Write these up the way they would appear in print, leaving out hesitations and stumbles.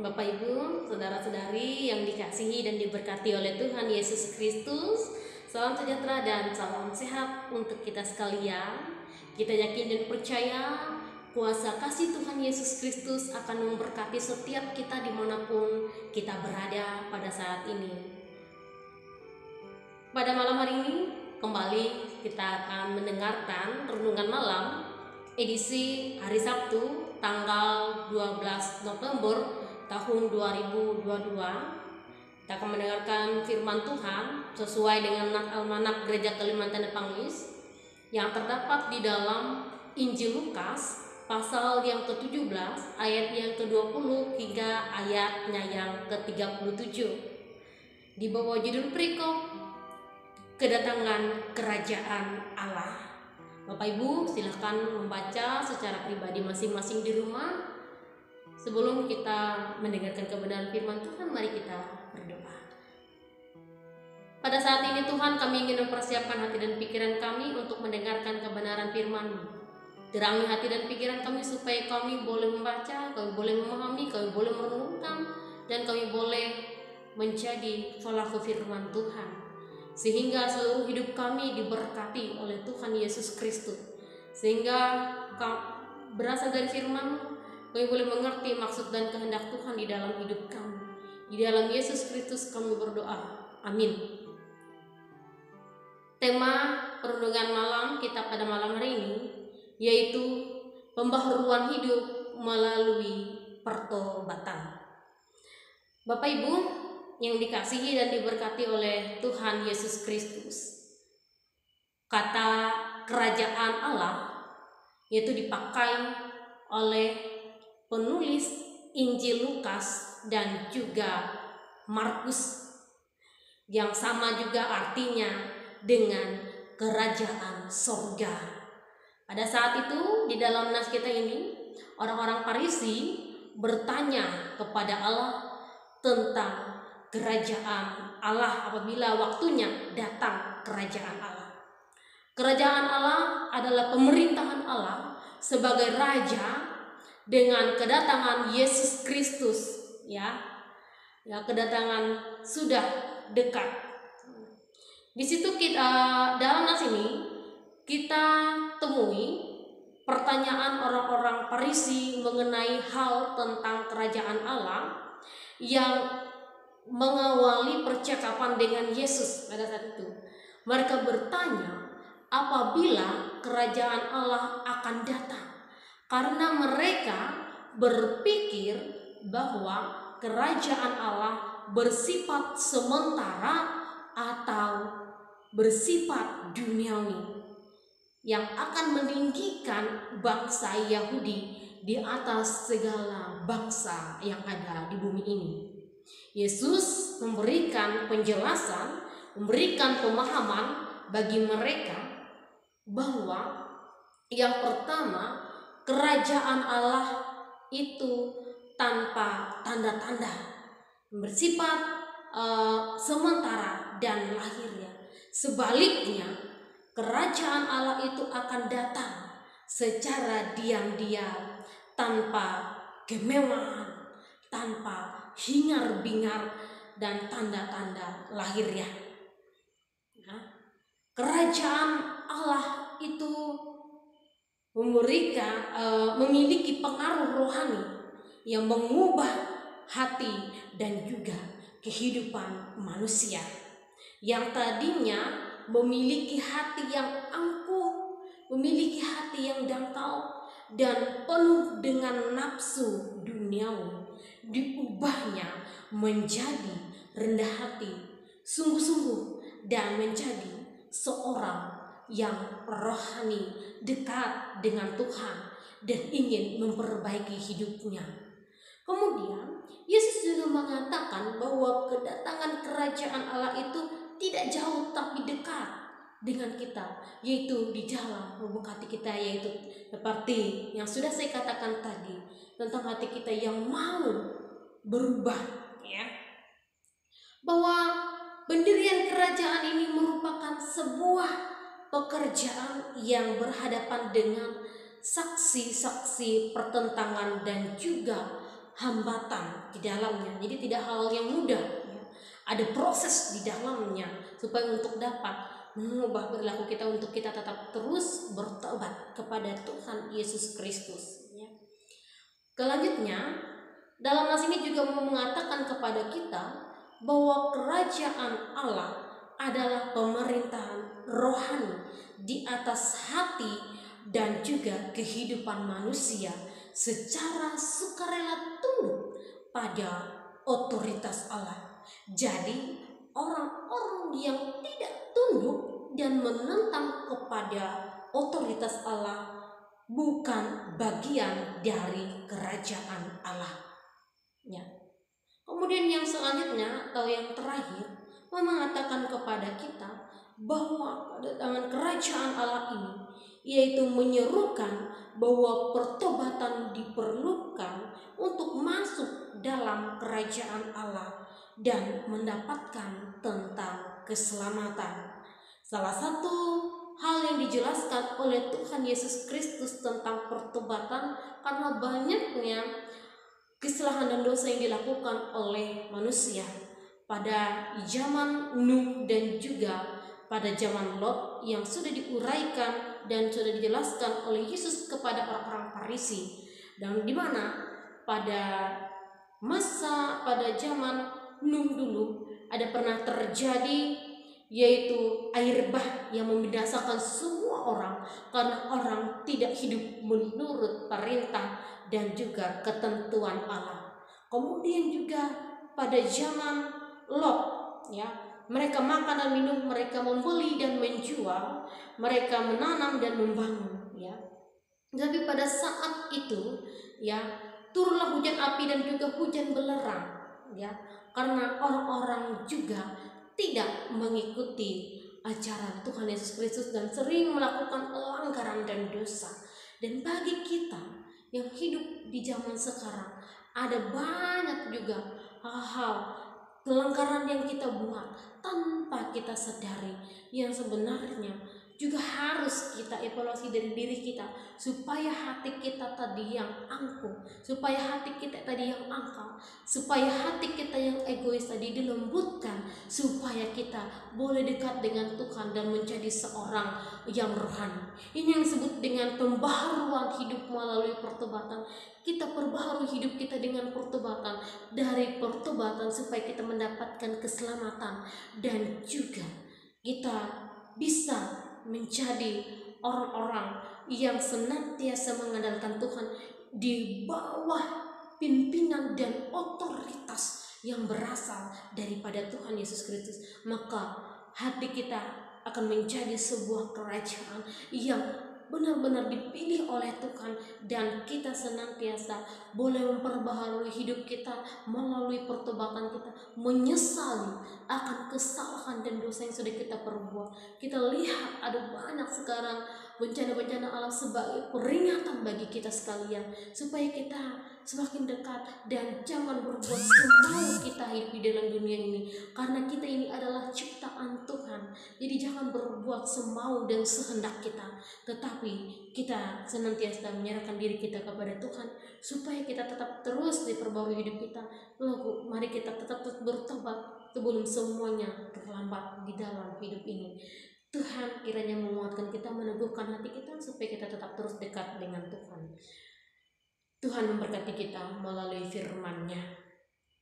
Bapak Ibu, saudara-saudari yang dikasihi dan diberkati oleh Tuhan Yesus Kristus, salam sejahtera dan salam sehat untuk kita sekalian. Kita yakin dan percaya kuasa kasih Tuhan Yesus Kristus akan memberkati setiap kita dimanapun kita berada pada saat ini. Pada malam hari ini, kembali kita akan mendengarkan renungan malam edisi hari Sabtu tanggal 12 November tahun 2022. Kita akan mendengarkan firman Tuhan sesuai dengan Almanak Gereja Kalimantan Epanglis yang terdapat di dalam Injil Lukas pasal yang ke-17 ayat yang ke-20 hingga ayatnya yang ke-37. Di bawah judul perikop Kedatangan Kerajaan Allah. Bapak Ibu silahkan membaca secara pribadi masing-masing di rumah. Sebelum kita mendengarkan kebenaran firman Tuhan, mari kita berdoa. Pada saat ini Tuhan, kami ingin mempersiapkan hati dan pikiran kami untuk mendengarkan kebenaran firman-Mu. Terangi hati dan pikiran kami supaya kami boleh membaca, kami boleh memahami, kami boleh merenungkan, dan kami boleh menjadi pelaku firman Tuhan. Sehingga seluruh hidup kami diberkati oleh Tuhan Yesus Kristus. Sehingga berasal dari firman, kami boleh mengerti maksud dan kehendak Tuhan di dalam hidup kami. Di dalam Yesus Kristus kami berdoa. Amin. Tema perenungan malam kita pada malam hari ini yaitu pembaharuan hidup melalui pertobatan. Bapak Ibu yang dikasihi dan diberkati oleh Tuhan Yesus Kristus, kata kerajaan Allah yaitu dipakai oleh penulis Injil Lukas dan juga Markus, yang sama juga artinya dengan kerajaan sorga. Pada saat itu di dalam nas kita ini, orang-orang Farisi bertanya kepada Allah tentang kerajaan Allah apabila waktunya datang kerajaan Allah. Kerajaan Allah adalah pemerintahan Allah sebagai raja dengan kedatangan Yesus Kristus, ya kedatangan sudah dekat. Di situ kita dalam nas ini kita temui pertanyaan orang-orang Farisi mengenai hal tentang kerajaan Allah yang mengawali percakapan dengan Yesus pada saat itu. Mereka bertanya apabila kerajaan Allah akan datang, karena mereka berpikir bahwa kerajaan Allah bersifat sementara atau bersifat duniawi yang akan meninggikan bangsa Yahudi di atas segala bangsa yang ada di bumi ini. Yesus memberikan penjelasan, memberikan pemahaman bagi mereka bahwa yang pertama, kerajaan Allah itu tanpa tanda-tanda, bersifat sementara dan lahirnya. Sebaliknya, kerajaan Allah itu akan datang secara diam-diam, tanpa kemewahan, tanpa hingar-bingar dan tanda-tanda lahirnya. Kerajaan Allah itu memiliki pengaruh rohani yang mengubah hati dan juga kehidupan manusia yang tadinya memiliki hati yang angkuh, memiliki hati yang dangkal dan penuh dengan nafsu duniawi, diubahnya menjadi rendah hati, sungguh-sungguh, dan menjadi seorang yang rohani, dekat dengan Tuhan dan ingin memperbaiki hidupnya. Kemudian Yesus juga mengatakan bahwa kedatangan kerajaan Allah itu tidak jauh tapi dekat dengan kita, yaitu di dalam lubuk hati kita, yaitu seperti yang sudah saya katakan tadi tentang hati kita yang mau berubah, ya. Bahwa pendirian kerajaan ini merupakan sebuah pekerjaan yang berhadapan dengan saksi-saksi pertentangan dan juga hambatan di dalamnya. Jadi tidak hal yang mudah ya. Ada proses di dalamnya supaya untuk dapat mengubah perilaku kita, untuk kita tetap terus bertobat kepada Tuhan Yesus Kristus ya. Selanjutnya dalam nas ini juga mengatakan kepada kita bahwa kerajaan Allah adalah pemerintahan rohani di atas hati dan juga kehidupan manusia secara sukarela tunduk pada otoritas Allah. Jadi orang-orang yang tidak tunduk dan menentang kepada otoritas Allah bukan bagian dari kerajaan Allah ya. Kemudian yang selanjutnya atau yang terakhir mengatakan kepada kita bahwa kedatangan kerajaan Allah ini yaitu menyerukan bahwa pertobatan diperlukan untuk masuk dalam kerajaan Allah dan mendapatkan tentang keselamatan. Salah satu hal yang dijelaskan oleh Tuhan Yesus Kristus tentang pertobatan, karena banyaknya kesalahan dan dosa yang dilakukan oleh manusia pada zaman Nuh dan juga pada zaman Lot yang sudah diuraikan dan sudah dijelaskan oleh Yesus kepada orang-orang Farisi, dan di mana pada zaman Nuh dulu ada pernah terjadi yaitu air bah yang membinasakan semua orang karena orang tidak hidup menurut perintah dan juga ketentuan Allah. Kemudian juga pada zaman Lot ya, mereka makan dan minum, mereka membeli dan menjual, mereka menanam dan membangun ya. Tapi pada saat itu ya, turunlah hujan api dan juga hujan belerang ya, karena orang-orang juga tidak mengikuti ajaran Tuhan Yesus Kristus dan sering melakukan pelanggaran dan dosa. Dan bagi kita yang hidup di zaman sekarang, ada banyak juga hal-hal pelanggaran yang kita buat tanpa kita sadari, yang sebenarnya juga harus kita evaluasi dari diri kita supaya hati kita tadi yang angkuh, supaya hati kita tadi yang angkal, supaya hati kita yang egois tadi dilembutkan, supaya kita boleh dekat dengan Tuhan dan menjadi seorang yang rohani. Ini yang disebut dengan pembaharuan hidup melalui pertobatan. Kita perbaharui hidup kita dengan pertobatan, dari pertobatan supaya kita mendapatkan keselamatan dan juga kita bisa menjadi orang-orang yang senantiasa mengandalkan Tuhan di bawah pimpinan dan otoritas yang berasal daripada Tuhan Yesus Kristus. Maka hati kita akan menjadi sebuah kerajaan yang benar-benar dipilih oleh Tuhan, dan kita senantiasa boleh memperbaharui hidup kita melalui pertobatan kita, menyesali akan kesalahan dan dosa yang sudah kita perbuat. Kita lihat ada banyak sekarang bencana-bencana alam sebagai peringatan bagi kita sekalian, supaya kita semakin dekat dan jangan berbuat semau kita hidup di dalam dunia ini, karena kita ini adalah ciptaan Tuhan. Jadi jangan berbuat semau dan sehendak kita, tetapi kita senantiasa menyerahkan diri kita kepada Tuhan supaya kita tetap terus diperbarui hidup kita. Lalu mari kita tetap bertobat sebelum semuanya terlambat di dalam hidup ini. Tuhan kiranya menguatkan kita, meneguhkan hati kita supaya kita tetap terus dekat dengan Tuhan. Tuhan memberkati kita melalui firman-Nya.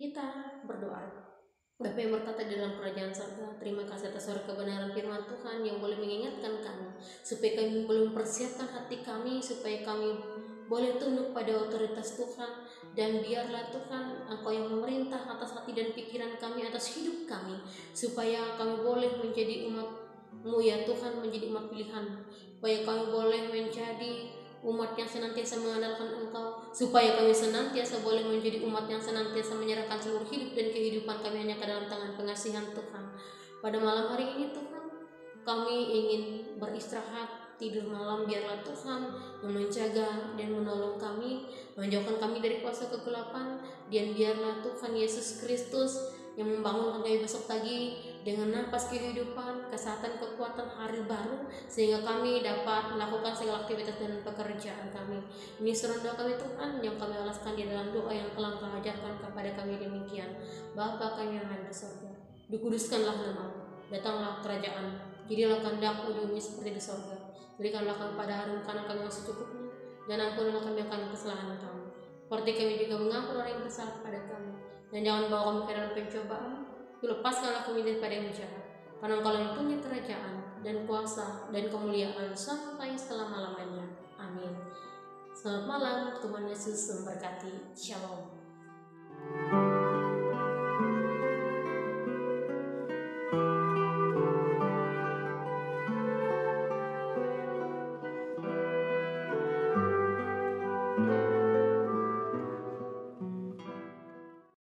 Kita berdoa. Bapa yang berkata di dalam kerajaan surga, terima kasih atas suara kebenaran firman Tuhan yang boleh mengingatkan kami, supaya kami boleh mempersiapkan hati kami, supaya kami boleh tunduk pada otoritas Tuhan. Dan biarlah Tuhan Engkau yang memerintah atas hati dan pikiran kami, atas hidup kami, supaya kami boleh menjadi umat-Mu ya Tuhan, menjadi umat pilihan, supaya kami boleh menjadi umat yang senantiasa mengandalkan Engkau, supaya kami senantiasa boleh menjadi umat yang senantiasa menyerahkan seluruh hidup dan kehidupan kami hanya ke dalam tangan pengasihan Tuhan. Pada malam hari ini Tuhan, kami ingin beristirahat, tidur malam. Biarlah Tuhan yang menjaga dan menolong kami, menjauhkan kami dari kuasa kegelapan, dan biarlah Tuhan Yesus Kristus yang membangunkan kami besok pagi dengan napas kehidupan, kesehatan, kekuatan hari baru, sehingga kami dapat melakukan segala aktivitas dan pekerjaan kami. Ini suruh doa kami Tuhan, yang kami alaskan di dalam doa yang telah Engkau ajarkan kepada kami demikian. Bapa kami yang ada di surga, dikuduskanlah namamu, datanglah kerajaan, jadilah kehendak-Mu di bumi seperti di surga. Berikanlah kami pada hari makanan kami yang secukupnya, dan ampunilah kami akan kesalahan kami, seperti kami juga mengampuni orang yang bersalah pada kami. Dan jangan bawa kami ke dalam pencobaan, lepaskanlah kami daripada yang jahat. Karena Engkau yang punya kerajaan dan kuasa dan kemuliaan sampai selama-lamanya. Amin. Selamat malam, Tuhan Yesus memberkati. Shalom.